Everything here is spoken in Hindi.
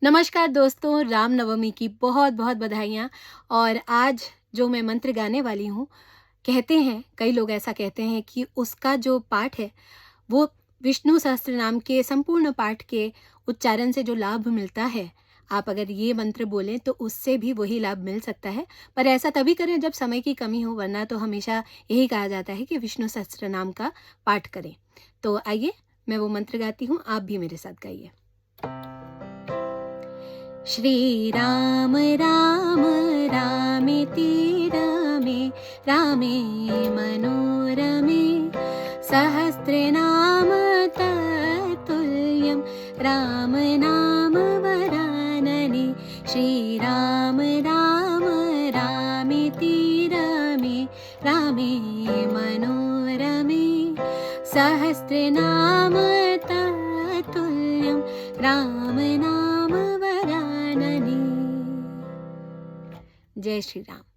नमस्कार दोस्तों, रामनवमी की बहुत बहुत बधाइयाँ। और आज जो मैं मंत्र गाने वाली हूँ, कहते हैं कई लोग ऐसा कहते हैं कि उसका जो पाठ है वो विष्णु सहस्त्रनाम के संपूर्ण पाठ के उच्चारण से जो लाभ मिलता है, आप अगर ये मंत्र बोलें तो उससे भी वही लाभ मिल सकता है। पर ऐसा तभी करें जब समय की कमी हो, वरना तो हमेशा यही कहा जाता है कि विष्णु सहस्त्रनाम का पाठ करें। तो आइए, मैं वो मंत्र गाती हूँ, आप भी मेरे साथ गाइए। श्री राम राम रामेति रमे रामे मनोरमे सहस्रनाम तत्तुल्यं राम नाम वरानने। श्री राम राम रामेति रमे रामे मनोरमे सहस्रनाम तत्तुल्यं राम नाम वरानने। जय श्री राम।